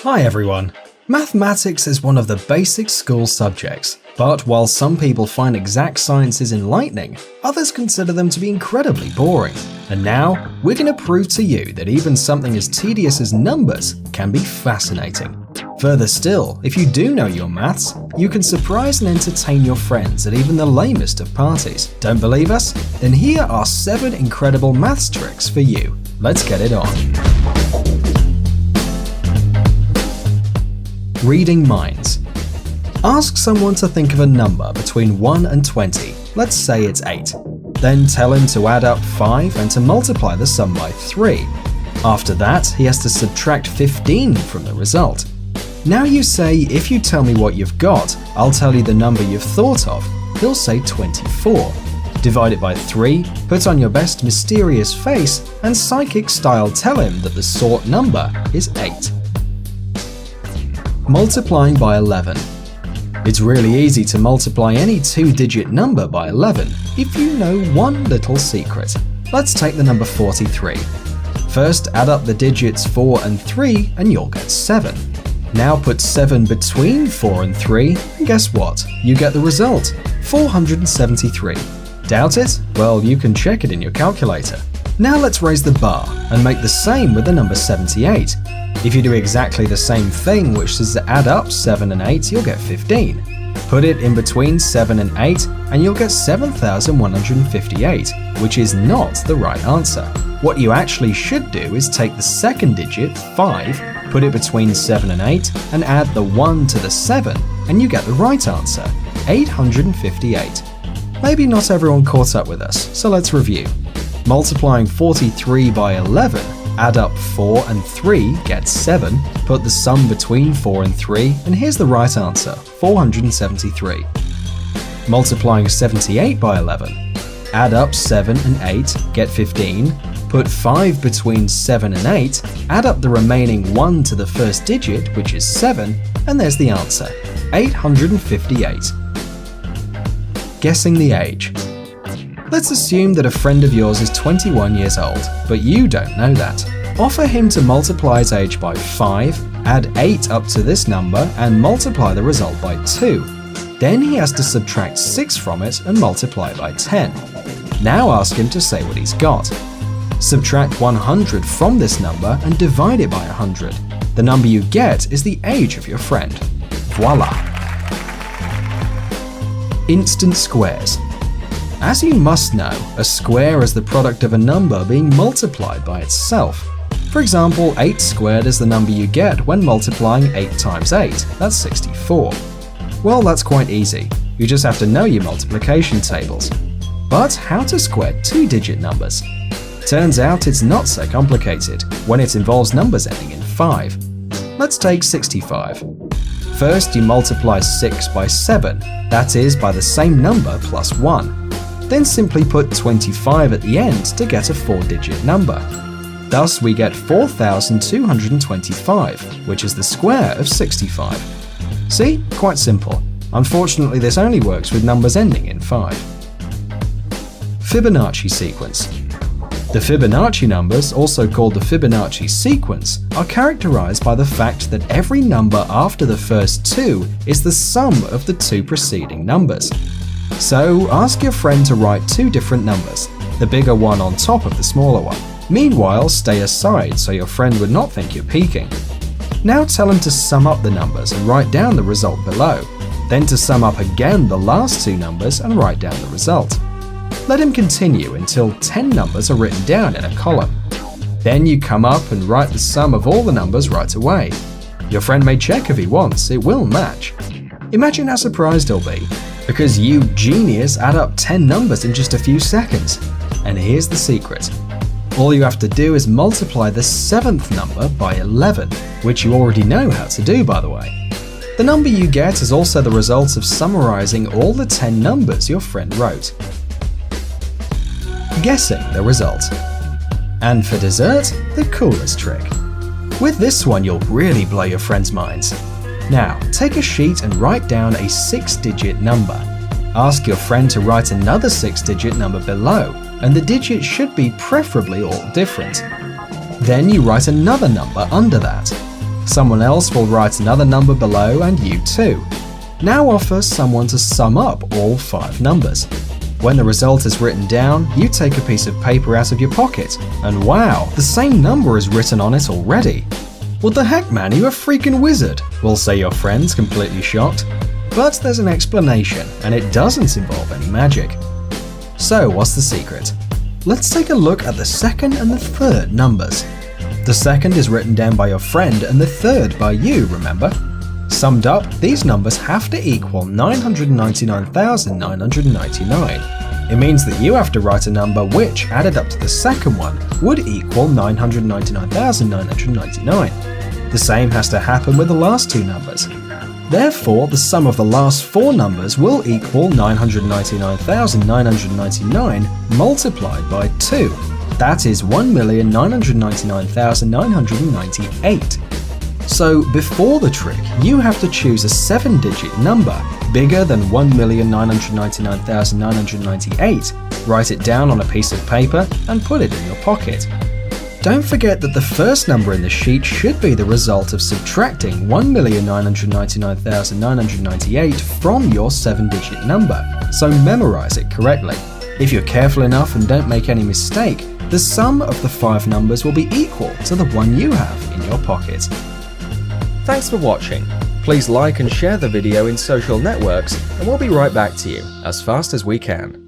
Hi everyone! Mathematics is one of the basic school subjects, but while some people find exact sciences enlightening, others consider them to be incredibly boring. And now, we're going to prove to you that even something as tedious as numbers can be fascinating. Further still, if you do know your maths, you can surprise and entertain your friends at even the lamest of parties. Don't believe us? Then here are 7 incredible maths tricks for you. Let's get it on. Reading minds. Ask someone to think of a number between 1 and 20, let's say it's 8. Then tell him to add up 5 and to multiply the sum by 3. After that, he has to subtract 15 from the result. Now you say, if you tell me what you've got, I'll tell you the number you've thought of. He'll say 24. Divide it by 3, put on your best mysterious face, and psychic style tell him that the sought number is 8. Multiplying by 11. It's really easy to multiply any 2-digit number by 11 if you know one little secret. Let's take the number 43. First, add up the digits 4 and 3 and you'll get 7. Now put 7 between 4 and 3 and guess what? You get the result, 473. Doubt it? Well, you can check it in your calculator. Now let's raise the bar and make the same with the number 78. If you do exactly the same thing, which is to add up 7 and 8, you'll get 15. Put it in between 7 and 8 and you'll get 7,158, which is not the right answer. What you actually should do is take the second digit, 5, put it between 7 and 8, and add the 1 to the 7, and you get the right answer, 858. Maybe not everyone caught up with us, so let's review. Multiplying 43 by 11, add up 4 and 3 gets 7, put the sum between 4 and 3, and here's the right answer, 473. Multiplying 78 by 11, add up 7 and 8, get 15, put 5 between 7 and 8, add up the remaining 1 to the first digit, which is 7, and there's the answer, 858. Guessing the age. Let's assume that a friend of yours is 21 years old, but you don't know that. Offer him to multiply his age by 5, add 8 up to this number, and multiply the result by 2. Then he has to subtract 6 from it and multiply by 10. Now ask him to say what he's got. Subtract 100 from this number and divide it by 100. The number you get is the age of your friend. Voila! Instant squares. As you must know, a square is the product of a number being multiplied by itself. For example, 8 squared is the number you get when multiplying 8 times 8, that's 64. Well, that's quite easy, you just have to know your multiplication tables. But how to square 2-digit numbers? Turns out it's not so complicated when it involves numbers ending in 5. Let's take 65. First, you multiply 6 by 7, that is by the same number plus 1. Then simply put 25 at the end to get a 4-digit number. Thus we get 4,225, which is the square of 65. See? Quite simple. Unfortunately, this only works with numbers ending in 5. Fibonacci sequence. The Fibonacci numbers, also called the Fibonacci sequence, are characterized by the fact that every number after the first 2 is the sum of the 2 preceding numbers. So ask your friend to write 2 different numbers, the bigger one on top of the smaller one. Meanwhile, stay aside so your friend would not think you're peeking. Now tell him to sum up the numbers and write down the result below, then to sum up again the last 2 numbers and write down the result. Let him continue until 10 numbers are written down in a column. Then you come up and write the sum of all the numbers right away. Your friend may check if he wants, it will match. Imagine how surprised he'll be, because you genius add up 10 numbers in just a few seconds. And here's the secret. All you have to do is multiply the 7th number by 11, which you already know how to do, by the way. The number you get is also the result of summarizing all the 10 numbers your friend wrote. Guessing the result. And for dessert, the coolest trick. With this one, you'll really blow your friends' minds. Now, take a sheet and write down a 6-digit number. Ask your friend to write another 6-digit number below, and the digits should be preferably all different. Then you write another number under that. Someone else will write another number below and you too. Now offer someone to sum up all 5 numbers. When the result is written down, you take a piece of paper out of your pocket, and wow, the same number is written on it already. What the heck, man, you a freaking wizard, will say your friends, completely shocked. But there's an explanation, and it doesn't involve any magic. So what's the secret? Let's take a look at the second and the third numbers. The second is written down by your friend and the third by you, remember? Summed up, these numbers have to equal 999,999. It means that you have to write a number which, added up to the second one, would equal 999,999. The same has to happen with the last 2 numbers. Therefore, the sum of the last 4 numbers will equal 999,999 multiplied by 2. That is 1,999,998. So before the trick, you have to choose a 7-digit number bigger than 1,999,998, write it down on a piece of paper and put it in your pocket. Don't forget that the first number in the sheet should be the result of subtracting 1,999,998 from your 7-digit number, so memorize it correctly. If you're careful enough and don't make any mistake, the sum of the 5 numbers will be equal to the one you have in your pocket. Thanks for watching. Please like and share the video in social networks, and we'll be right back to you as fast as we can.